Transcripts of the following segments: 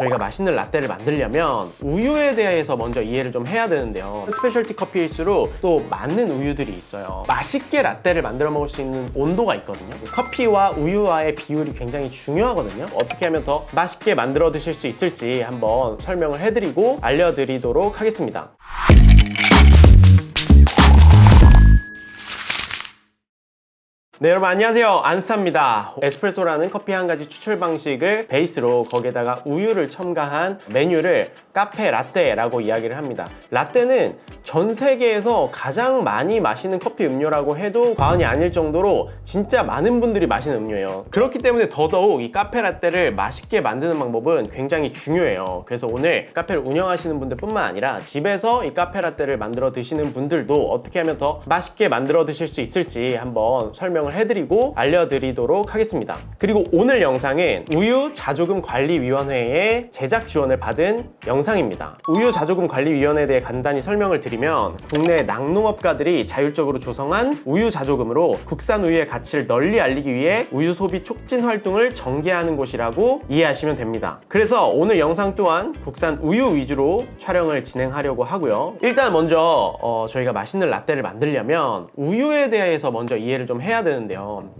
저희가 맛있는 라떼를 만들려면 우유에 대해서 먼저 이해를 좀 해야 되는데요. 스페셜티 커피일수록 또 맞는 우유들이 있어요. 맛있게 라떼를 만들어 먹을 수 있는 온도가 있거든요. 커피와 우유와의 비율이 굉장히 중요하거든요. 어떻게 하면 더 맛있게 만들어 드실 수 있을지 한번 설명을 해드리고 알려드리도록 하겠습니다. 네, 여러분 안녕하세요. 안스타입니다. 에스프레소라는 커피 한 가지 추출 방식을 베이스로 거기에다가 우유를 첨가한 메뉴를 카페 라떼라고 이야기를 합니다. 라떼는 전 세계에서 가장 많이 마시는 커피 음료라고 해도 과언이 아닐 정도로 진짜 많은 분들이 마시는 음료예요. 그렇기 때문에 더더욱 이 카페 라떼를 맛있게 만드는 방법은 굉장히 중요해요. 그래서 오늘 카페를 운영하시는 분들 뿐만 아니라 집에서 이 카페 라떼를 만들어 드시는 분들도 어떻게 하면 더 맛있게 만들어 드실 수 있을지 한번 설명을 해드리고 알려드리도록 하겠습니다. 그리고 오늘 영상은 우유 자조금 관리위원회의 제작 지원을 받은 영상입니다. 우유 자조금 관리위원회에 대해 간단히 설명을 드리면 국내 낙농업가들이 자율적으로 조성한 우유 자조금으로 국산 우유의 가치를 널리 알리기 위해 우유 소비 촉진 활동을 전개하는 곳이라고 이해하시면 됩니다. 그래서 오늘 영상 또한 국산 우유 위주로 촬영을 진행하려고 하고요. 일단 먼저 저희가 맛있는 라떼를 만들려면 우유에 대해서 먼저 이해를 좀 해야 되는데요.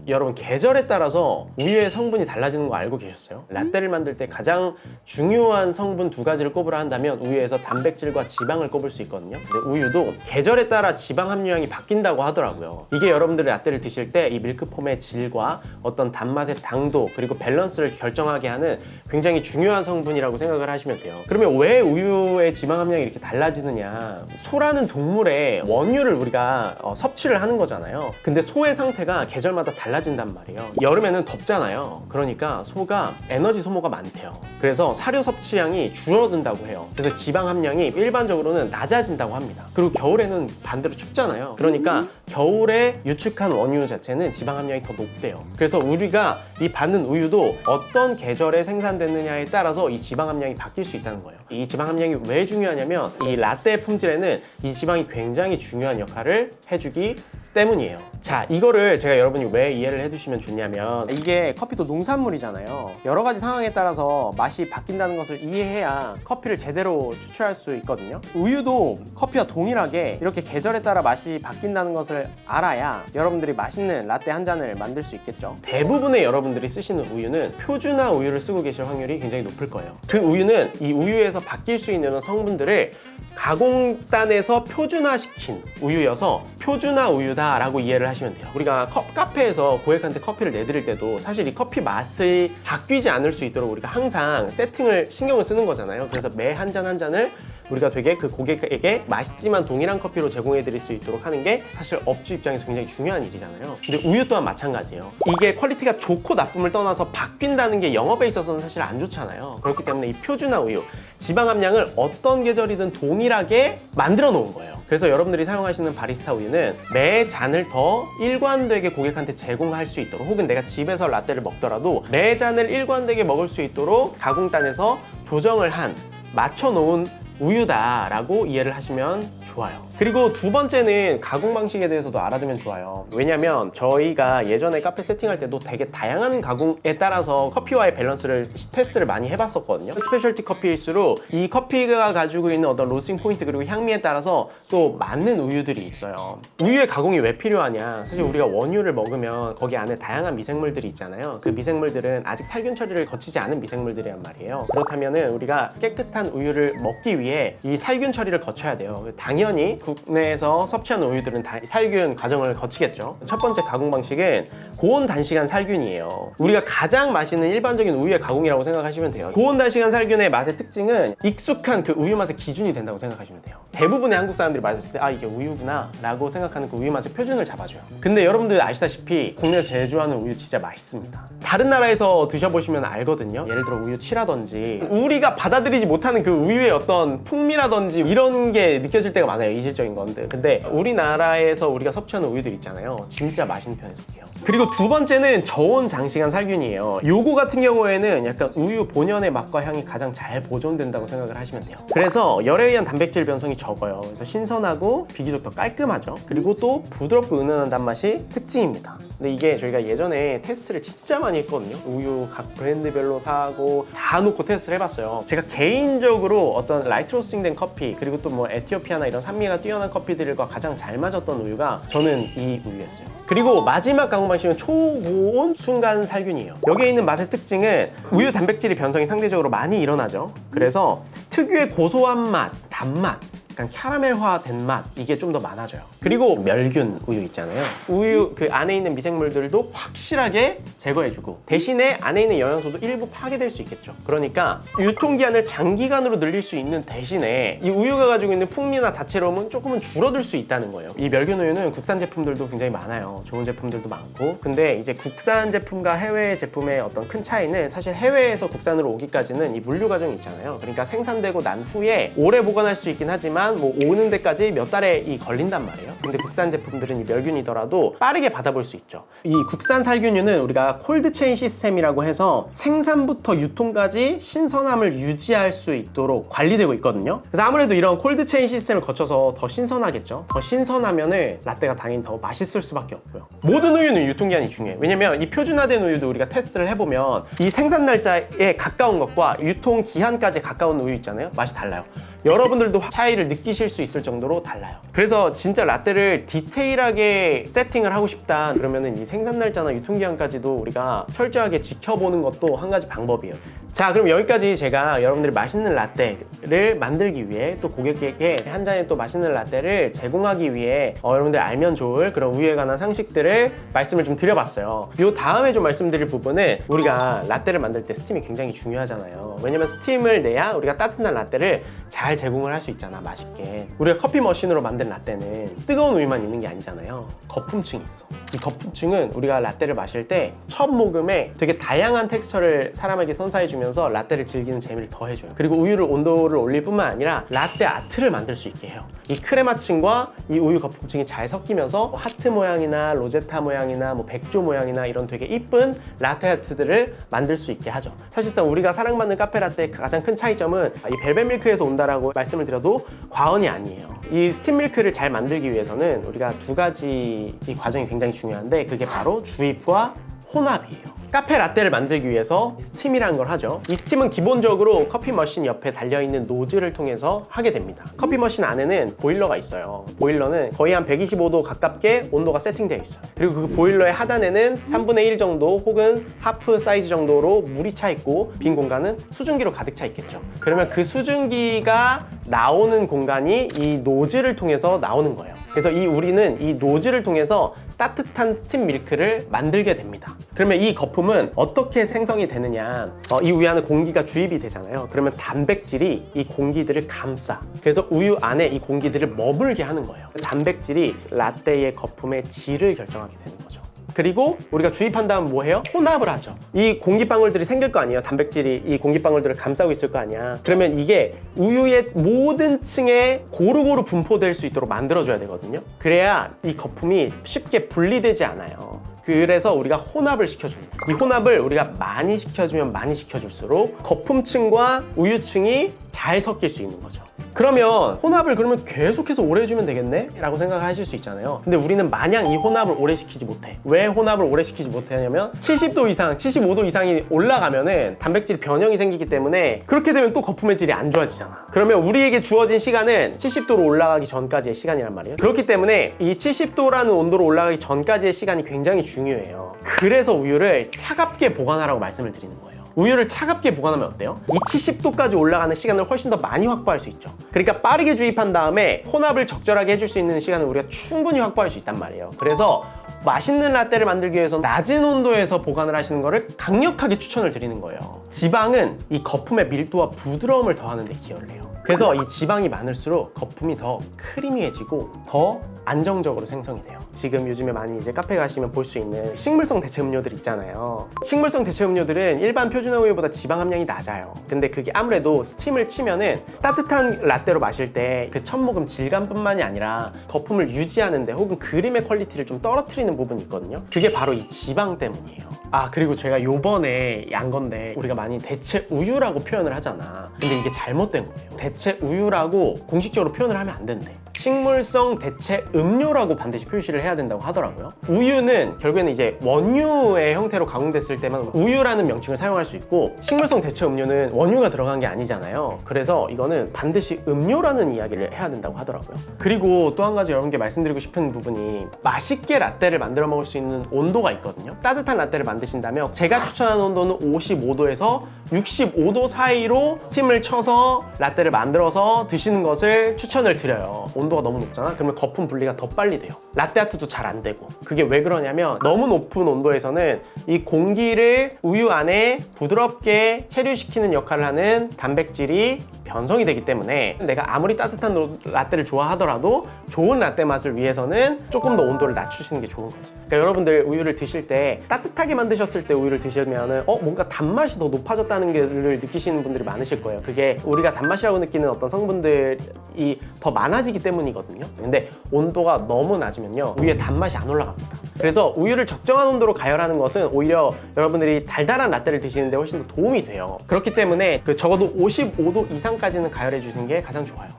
여러분 계절에 따라서 우유의 성분이 달라지는 거 알고 계셨어요? 라떼를 만들 때 가장 중요한 성분 두 가지를 꼽으라 한다면 우유에서 단백질과 지방을 꼽을 수 있거든요. 근데 우유도 계절에 따라 지방 함유량이 바뀐다고 하더라고요. 이게 여러분들이 라떼를 드실 때 이 밀크폼의 질과 어떤 단맛의 당도 그리고 밸런스를 결정하게 하는 굉장히 중요한 성분이라고 생각을 하시면 돼요. 그러면 왜 우유의 지방 함량이 이렇게 달라지느냐? 소라는 동물의 원유를 우리가 섭취를 하는 거잖아요. 근데 소의 상태가 계절마다 달라진단 말이에요. 여름에는 덥잖아요. 그러니까 소가 에너지 소모가 많대요. 그래서 사료 섭취량이 줄어든다고 해요. 그래서 지방 함량이 일반적으로는 낮아진다고 합니다. 그리고 겨울에는 반대로 춥잖아요. 그러니까 겨울에 유축한 원유 자체는 지방 함량이 더 높대요. 그래서 우리가 이 받는 우유도 어떤 계절에 생산됐느냐에 따라서 이 지방 함량이 바뀔 수 있다는 거예요. 이 지방 함량이 왜 중요하냐면 이 라떼 품질에는 이 지방이 굉장히 중요한 역할을 해주기 때문이에요. 자, 이거를 제가 여러분이 왜 이해를 해주시면 좋냐면 이게 커피도 농산물이잖아요. 여러 가지 상황에 따라서 맛이 바뀐다는 것을 이해해야 커피를 제대로 추출할 수 있거든요. 우유도 커피와 동일하게 이렇게 계절에 따라 맛이 바뀐다는 것을 알아야 여러분들이 맛있는 라떼 한 잔을 만들 수 있겠죠. 대부분의 여러분들이 쓰시는 우유는 표준화 우유를 쓰고 계실 확률이 굉장히 높을 거예요. 그 우유는 이 우유에서 바뀔 수 있는 성분들을 가공단에서 표준화시킨 우유여서 표준화 우유다 라고 이해를 하시면 돼요. 우리가 카페에서 고객한테 커피를 내드릴 때도 사실 이 커피 맛이 바뀌지 않을 수 있도록 우리가 항상 세팅을 신경을 쓰는 거잖아요. 그래서 매 한 잔 한 잔을 우리가 되게 그 고객에게 맛있지만 동일한 커피로 제공해 드릴 수 있도록 하는 게 사실 업주 입장에서 굉장히 중요한 일이잖아요. 근데 우유 또한 마찬가지예요. 이게 퀄리티가 좋고 나쁨을 떠나서 바뀐다는 게 영업에 있어서는 사실 안 좋잖아요. 그렇기 때문에 이 표준화 우유, 지방 함량을 어떤 계절이든 동일하게 만들어 놓은 거예요. 그래서 여러분들이 사용하시는 바리스타 우유는 매 잔을 더 일관되게 고객한테 제공할 수 있도록, 혹은 내가 집에서 라떼를 먹더라도 매 잔을 일관되게 먹을 수 있도록 가공단에서 조정을 한, 맞춰놓은 우유다라고 이해를 하시면 좋아요. 그리고 두 번째는 가공 방식에 대해서도 알아두면 좋아요. 왜냐면 저희가 예전에 카페 세팅할 때도 되게 다양한 가공에 따라서 커피와의 밸런스를 테스트를 많이 해봤었거든요. 스페셜티 커피일수록 이 커피가 가지고 있는 어떤 로스팅 포인트 그리고 향미에 따라서 또 맞는 우유들이 있어요. 우유의 가공이 왜 필요하냐? 사실 우리가 원유를 먹으면 거기 안에 다양한 미생물들이 있잖아요. 그 미생물들은 아직 살균 처리를 거치지 않은 미생물들이란 말이에요. 그렇다면은 우리가 깨끗한 우유를 먹기 위해 이 살균 처리를 거쳐야 돼요. 당연히 국내에서 섭취하는 우유들은 다 살균 과정을 거치겠죠. 첫 번째 가공 방식은 고온 단시간 살균이에요. 우리가 가장 맛있는 일반적인 우유의 가공이라고 생각하시면 돼요. 고온 단시간 살균의 맛의 특징은 익숙한 그 우유 맛의 기준이 된다고 생각하시면 돼요. 대부분의 한국 사람들이 마셨을 때 아, 이게 우유구나 라고 생각하는 그 우유 맛의 표준을 잡아줘요. 근데 여러분들 아시다시피 국내에서 제조하는 우유 진짜 맛있습니다. 다른 나라에서 드셔보시면 알거든요. 예를 들어 우유 취라든지 우리가 받아들이지 못하는 그 우유의 어떤 풍미라든지 이런 게 느껴질 때가 많아요. 이질적인 건데. 근데 우리나라에서 우리가 섭취하는 우유들 있잖아요. 진짜 맛있는 편에 속해요. 그리고 두 번째는 저온 장시간 살균이에요. 요거 같은 경우에는 약간 우유 본연의 맛과 향이 가장 잘 보존된다고 생각을 하시면 돼요. 그래서 열에 의한 단백질 변성이 적어요. 그래서 신선하고 비교적 더 깔끔하죠. 그리고 또 부드럽고 은은한 단맛이 특징입니다. 근데 이게 저희가 예전에 테스트를 진짜 많이 했거든요. 우유 각 브랜드별로 사고 다 놓고 테스트를 해봤어요. 제가 개인적으로 어떤 라이트 로스팅된 커피, 그리고 또 뭐 에티오피아나 이런 산미가 뛰어난 커피들과 가장 잘 맞았던 우유가 저는 이 우유였어요. 그리고 마지막 가공 방식은 초고온 순간 살균이에요. 여기에 있는 맛의 특징은 우유 단백질이 변성이 상대적으로 많이 일어나죠. 그래서 특유의 고소한 맛, 단맛, 약간 캐러멜화된 맛, 이게 좀 더 많아져요. 그리고 멸균 우유 있잖아요. 우유 그 안에 있는 미생물들도 확실하게 제거해주고, 대신에 안에 있는 영양소도 일부 파괴될 수 있겠죠. 그러니까 유통기한을 장기간으로 늘릴 수 있는 대신에 이 우유가 가지고 있는 풍미나 다채로움은 조금은 줄어들 수 있다는 거예요. 이 멸균 우유는 국산 제품들도 굉장히 많아요. 좋은 제품들도 많고. 근데 이제 국산 제품과 해외 제품의 어떤 큰 차이는, 사실 해외에서 국산으로 오기까지는 이 물류 과정이 있잖아요. 그러니까 생산되고 난 후에 오래 보관할 수 있긴 하지만 뭐 오는 데까지 몇 달이 걸린단 말이에요. 근데 국산 제품들은 이 멸균이더라도 빠르게 받아볼 수 있죠. 이 국산 살균유는 우리가 콜드체인 시스템이라고 해서 생산부터 유통까지 신선함을 유지할 수 있도록 관리되고 있거든요. 그래서 아무래도 이런 콜드체인 시스템을 거쳐서 더 신선하겠죠. 더 신선하면은 라떼가 당연히 더 맛있을 수밖에 없고요. 모든 우유는 유통기한이 중요해요. 왜냐면 이 표준화된 우유도 우리가 테스트를 해보면 이 생산 날짜에 가까운 것과 유통기한까지 가까운 우유 있잖아요. 맛이 달라요. 여러분들도 차이를 느끼실 수 있을 정도로 달라요. 그래서 진짜 라떼를 디테일하게 세팅을 하고 싶다 그러면은 이 생산 날짜나 유통기한까지도 우리가 철저하게 지켜보는 것도 한 가지 방법이에요. 자, 그럼 여기까지 제가 여러분들이 맛있는 라떼를 만들기 위해, 또 고객에게 한 잔의 또 맛있는 라떼를 제공하기 위해 여러분들 알면 좋을 그런 우유에 관한 상식들을 말씀을 좀 드려봤어요. 요 다음에 좀 말씀드릴 부분은, 우리가 라떼를 만들 때 스팀이 굉장히 중요하잖아요. 왜냐면 스팀을 내야 우리가 따뜻한 라떼를 잘 제공을 할 수 있잖아, 맛있게. 우리가 커피 머신으로 만든 라떼는 뜨거운 우유만 있는 게 아니잖아요. 거품층이 있어. 이 거품층은 우리가 라떼를 마실 때 첫 모금에 되게 다양한 텍스처를 사람에게 선사해주면서 라떼를 즐기는 재미를 더해줘요. 그리고 우유를 온도를 올릴 뿐만 아니라 라떼 아트를 만들 수 있게 해요. 이 크레마층과 이 우유 거품층이 잘 섞이면서 하트 모양이나 로제타 모양이나 뭐 백조 모양이나 이런 되게 이쁜 라떼 아트들을 만들 수 있게 하죠. 사실상 우리가 사랑받는 카페라떼의 가장 큰 차이점은 이 벨벳 밀크에서 온다라고 말씀을 드려도 과언이 아니에요. 이 스팀 밀크를 잘 만들기 위해서는 우리가 두 가지 이 과정이 굉장히 중요한데, 그게 바로 주입과 혼합이에요. 카페 라떼를 만들기 위해서 스팀이라는 걸 하죠. 이 스팀은 기본적으로 커피 머신 옆에 달려있는 노즐을 통해서 하게 됩니다. 커피 머신 안에는 보일러가 있어요. 보일러는 거의 한 125도 가깝게 온도가 세팅되어 있어요. 그리고 그 보일러의 하단에는 3분의 1 정도 혹은 하프 사이즈 정도로 물이 차 있고, 빈 공간은 수증기로 가득 차 있겠죠. 그러면 그 수증기가 나오는 공간이 이 노즐을 통해서 나오는 거예요. 그래서 우리는 이 노즐을 통해서 따뜻한 스팀 밀크를 만들게 됩니다. 그러면 이 거품은 어떻게 생성이 되느냐, 이 우유 안에 공기가 주입이 되잖아요. 그러면 단백질이 이 공기들을 감싸. 그래서 우유 안에 이 공기들을 머물게 하는 거예요. 단백질이 라떼의 거품의 질을 결정하게 되는 거죠. 그리고 우리가 주입한 다음 뭐 해요? 혼합을 하죠. 이 공기방울들이 생길 거 아니에요. 단백질이 이 공기방울들을 감싸고 있을 거 아니야. 그러면 이게 우유의 모든 층에 고루고루 분포될 수 있도록 만들어줘야 되거든요. 그래야 이 거품이 쉽게 분리되지 않아요. 그래서 우리가 혼합을 시켜줍니다. 이 혼합을 우리가 많이 시켜주면 많이 시켜줄수록 거품층과 우유층이 잘 섞일 수 있는 거죠. 그러면 혼합을 그러면 계속해서 오래 해주면 되겠네? 라고 생각하실 수 있잖아요. 근데 우리는 마냥 이 혼합을 오래 시키지 못해. 왜 혼합을 오래 시키지 못하냐면 70도 이상, 75도 이상이 올라가면은 단백질 변형이 생기기 때문에, 그렇게 되면 또 거품의 질이 안 좋아지잖아. 그러면 우리에게 주어진 시간은 70도로 올라가기 전까지의 시간이란 말이에요. 그렇기 때문에 이 70도라는 온도로 올라가기 전까지의 시간이 굉장히 중요해요. 그래서 우유를 차갑게 보관하라고 말씀을 드리는 거예요. 우유를 차갑게 보관하면 어때요? 이 70도까지 올라가는 시간을 훨씬 더 많이 확보할 수 있죠. 그러니까 빠르게 주입한 다음에 혼합을 적절하게 해줄 수 있는 시간을 우리가 충분히 확보할 수 있단 말이에요. 그래서 맛있는 라떼를 만들기 위해서 낮은 온도에서 보관을 하시는 거를 강력하게 추천을 드리는 거예요. 지방은 이 거품의 밀도와 부드러움을 더하는 데 기여를 해요. 그래서 이 지방이 많을수록 거품이 더 크리미해지고 더 안정적으로 생성이 돼요. 지금 요즘에 많이 이제 카페 가시면 볼 수 있는 식물성 대체 음료들 있잖아요. 식물성 대체 음료들은 일반 표준 우유보다 지방 함량이 낮아요. 근데 그게 아무래도 스팀을 치면은 따뜻한 라떼로 마실 때 그 첫 모금 질감뿐만이 아니라 거품을 유지하는데 혹은 그림의 퀄리티를 좀 떨어뜨리는 부분이 있거든요. 그게 바로 이 지방 때문이에요. 아, 그리고 제가 요번에 얀 건데 우리가 많이 대체 우유라고 표현을 하잖아. 근데 이게 잘못된 거예요. 대체 우유라고 공식적으로 표현을 하면 안 된대. 식물성 대체 음료라고 반드시 표시를 해야 된다고 하더라고요. 우유는 결국에는 이제 원유의 형태로 가공됐을 때만 우유라는 명칭을 사용할 수 있고, 식물성 대체 음료는 원유가 들어간 게 아니잖아요. 그래서 이거는 반드시 음료라는 이야기를 해야 된다고 하더라고요. 그리고 또 한 가지 여러분께 말씀드리고 싶은 부분이, 맛있게 라떼를 만들어 먹을 수 있는 온도가 있거든요. 따뜻한 라떼를 만드신다면 제가 추천하는 온도는 55도에서 65도 사이로 스팀을 쳐서 라떼를 만들어서 드시는 것을 추천을 드려요. 온도가 너무 높잖아? 그러면 거품 분리가 더 빨리 돼요. 라떼 아트도 잘 안 되고. 그게 왜 그러냐면 너무 높은 온도에서는 이 공기를 우유 안에 부드럽게 체류시키는 역할을 하는 단백질이 변성이 되기 때문에 내가 아무리 따뜻한 라떼를 좋아하더라도 좋은 라떼 맛을 위해서는 조금 더 온도를 낮추시는 게 좋은 거죠. 그러니까 여러분들 우유를 드실 때 따뜻하게 만드셨을 때 우유를 드시면은 뭔가 단맛이 더 높아졌다는 걸 느끼시는 분들이 많으실 거예요. 그게 우리가 단맛이라고 느끼는 어떤 성분들이 더 많아지기 때문이거든요. 근데 온도가 너무 낮으면요, 우유의 단맛이 안 올라갑니다. 그래서 우유를 적정한 온도로 가열하는 것은 오히려 여러분들이 달달한 라떼를 드시는데 훨씬 더 도움이 돼요. 그렇기 때문에 적어도 55도 이상까지는 가열해 주시는 게 가장 좋아요.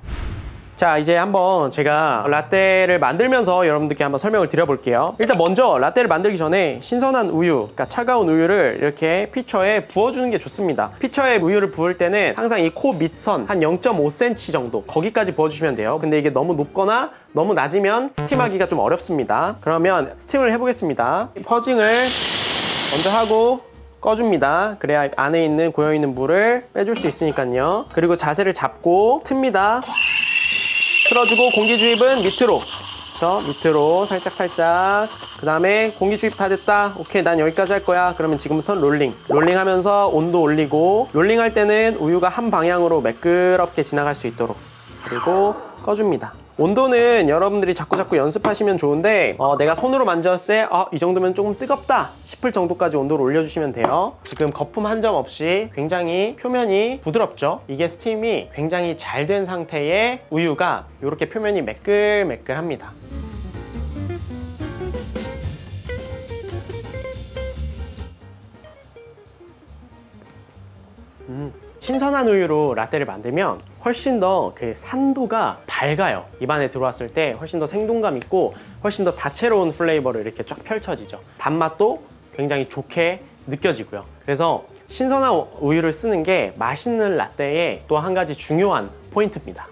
자, 이제 한번 제가 라떼를 만들면서 여러분들께 한번 설명을 드려볼게요. 일단 먼저 라떼를 만들기 전에 신선한 우유, 그러니까 차가운 우유를 이렇게 피처에 부어주는 게 좋습니다. 피처에 우유를 부을 때는 항상 이 코 밑선 한 0.5cm 정도, 거기까지 부어주시면 돼요. 근데 이게 너무 높거나 너무 낮으면 스팀하기가 좀 어렵습니다. 그러면 스팀을 해보겠습니다. 퍼징을 먼저 하고 꺼줍니다. 그래야 안에 있는 고여있는 물을 빼줄 수 있으니까요. 그리고 자세를 잡고 틉니다. 틀어주고 공기 주입은 밑으로, 그래서 밑으로 살짝. 그 다음에 공기 주입 다 됐다. 오케이, 난 여기까지 할 거야. 그러면 지금부터는 롤링 하면서 온도 올리고, 롤링 할 때는 우유가 한 방향으로 매끄럽게 지나갈 수 있도록, 그리고 꺼줍니다. 온도는 여러분들이 자꾸 연습하시면 좋은데, 내가 손으로 만졌을 때 이 정도면 조금 뜨겁다 싶을 정도까지 온도를 올려주시면 돼요. 지금 거품 한 점 없이 굉장히 표면이 부드럽죠. 이게 스팀이 굉장히 잘 된 상태의 우유가 이렇게 표면이 매끌매끌합니다. 신선한 우유로 라떼를 만들면 훨씬 더 그 산도가 밝아요. 입안에 들어왔을 때 훨씬 더 생동감 있고 훨씬 더 다채로운 플레이버를 이렇게 쫙 펼쳐지죠. 단맛도 굉장히 좋게 느껴지고요. 그래서 신선한 우유를 쓰는 게 맛있는 라떼의 또 한 가지 중요한 포인트입니다.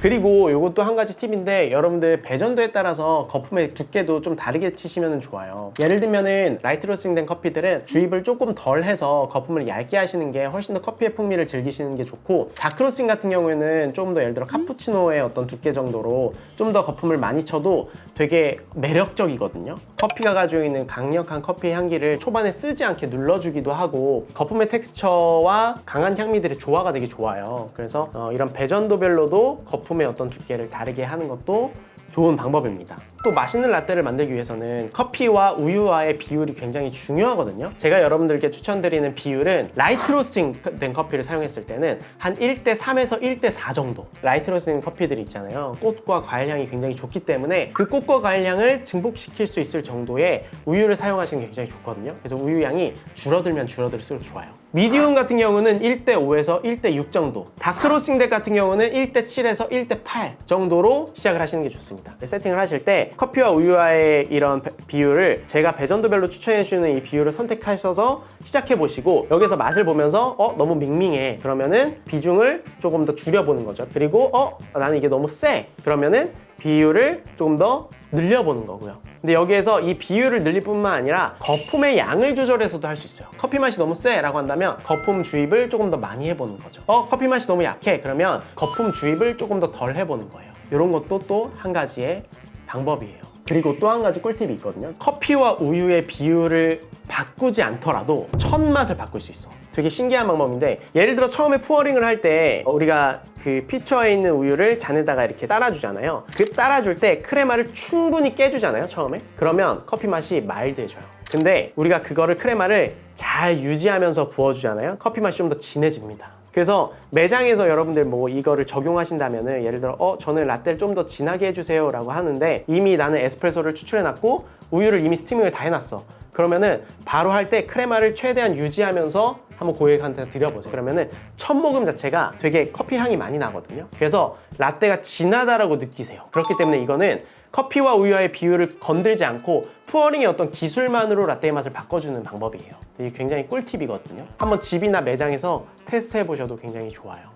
그리고 이것도 한 가지 팁인데, 여러분들 배전도에 따라서 거품의 두께도 좀 다르게 치시면 좋아요. 예를 들면은 라이트 로스팅 된 커피들은 주입을 조금 덜 해서 거품을 얇게 하시는 게 훨씬 더 커피의 풍미를 즐기시는 게 좋고, 다크 로스팅 같은 경우에는 좀 더 예를 들어 카푸치노의 어떤 두께 정도로 좀 더 거품을 많이 쳐도 되게 매력적이거든요. 커피가 가지고 있는 강력한 커피의 향기를 초반에 쓰지 않게 눌러주기도 하고, 거품의 텍스처와 강한 향미들의 조화가 되게 좋아요. 그래서 이런 배전도별로도 거품의 어떤 두께를 다르게 하는 것도 좋은 방법입니다. 또 맛있는 라떼를 만들기 위해서는 커피와 우유와의 비율이 굉장히 중요하거든요. 제가 여러분들께 추천드리는 비율은 라이트 로스팅 된 커피를 사용했을 때는 한 1:3에서 1:4 정도. 라이트 로스팅 커피들이 있잖아요. 꽃과 과일향이 굉장히 좋기 때문에 그 꽃과 과일향을 증폭시킬 수 있을 정도의 우유를 사용하시는 게 굉장히 좋거든요. 그래서 우유향이 줄어들면 줄어들수록 좋아요. 미디움 같은 경우는 1:5에서 1:6 정도, 다크 로스팅 덱 같은 경우는 1:7에서 1:8 정도로 시작을 하시는 게 좋습니다. 세팅을 하실 때 커피와 우유와의 이런 비율을 제가 배전도별로 추천해주는 이 비율을 선택하셔서 시작해보시고, 여기서 맛을 보면서 너무 밍밍해, 그러면은 비중을 조금 더 줄여보는 거죠. 그리고 나는 이게 너무 세, 그러면은 비율을 조금 더 늘려보는 거고요. 근데 여기에서 이 비율을 늘릴 뿐만 아니라 거품의 양을 조절해서도 할 수 있어요. 커피 맛이 너무 세 라고 한다면 거품 주입을 조금 더 많이 해보는 거죠. 커피 맛이 너무 약해, 그러면 거품 주입을 조금 더 덜 해보는 거예요. 이런 것도 또 한 가지의 방법이에요. 그리고 또 한 가지 꿀팁이 있거든요. 커피와 우유의 비율을 바꾸지 않더라도 첫 맛을 바꿀 수 있어. 되게 신기한 방법인데, 예를 들어 처음에 푸어링을 할 때 우리가 그 피처에 있는 우유를 잔에다가 이렇게 따라주잖아요. 그 따라줄 때 크레마를 충분히 깨주잖아요, 처음에. 그러면 커피 맛이 마일드해져요. 근데 우리가 그거를 크레마를 잘 유지하면서 부어주잖아요. 커피 맛이 좀 더 진해집니다. 그래서 매장에서 여러분들 뭐 이거를 적용하신다면은, 예를 들어 저는 라떼를 좀 더 진하게 해주세요 라고 하는데, 이미 나는 에스프레소를 추출해놨고 우유를 이미 스티밍을 다 해놨어. 그러면은 바로 할 때 크레마를 최대한 유지하면서 한번 고객한테 드려보세요. 그러면은 첫 모금 자체가 되게 커피 향이 많이 나거든요. 그래서 라떼가 진하다라고 느끼세요. 그렇기 때문에 이거는 커피와 우유와의 비율을 건들지 않고 푸어링의 어떤 기술만으로 라떼의 맛을 바꿔주는 방법이에요. 이게 굉장히 꿀팁이거든요. 한번 집이나 매장에서 테스트해 보셔도 굉장히 좋아요.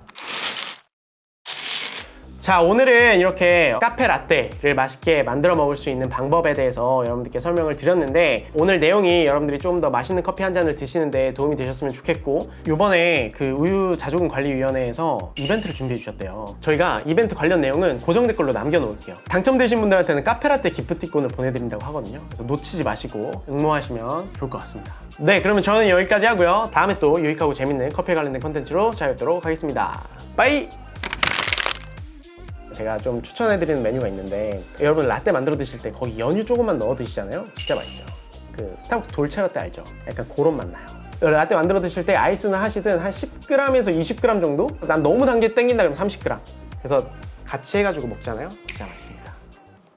자, 오늘은 이렇게 카페 라떼를 맛있게 만들어 먹을 수 있는 방법에 대해서 여러분들께 설명을 드렸는데, 오늘 내용이 여러분들이 좀 더 맛있는 커피 한 잔을 드시는데 도움이 되셨으면 좋겠고, 요번에 그 우유 자조금 관리위원회에서 이벤트를 준비해 주셨대요. 저희가 이벤트 관련 내용은 고정 댓글로 남겨놓을게요. 당첨되신 분들한테는 카페 라떼 기프티콘을 보내드린다고 하거든요. 그래서 놓치지 마시고 응모하시면 좋을 것 같습니다. 네, 그러면 저는 여기까지 하고요. 다음에 또 유익하고 재밌는 커피에 관련된 컨텐츠로 찾아뵙도록 하겠습니다. 빠이! 제가 좀 추천해드리는 메뉴가 있는데, 여러분 라떼 만들어 드실 때 거기 연유 조금만 넣어 드시잖아요. 진짜 맛있어요. 그 스타벅스 돌체 라떼 알죠? 약간 그런 맛 나요. 라떼 만들어 드실 때 아이스는 하시든 한 10g에서 20g 정도? 난 너무 단 게 땡긴다 그러면 30g. 그래서 같이 해가지고 먹잖아요. 진짜 맛있습니다.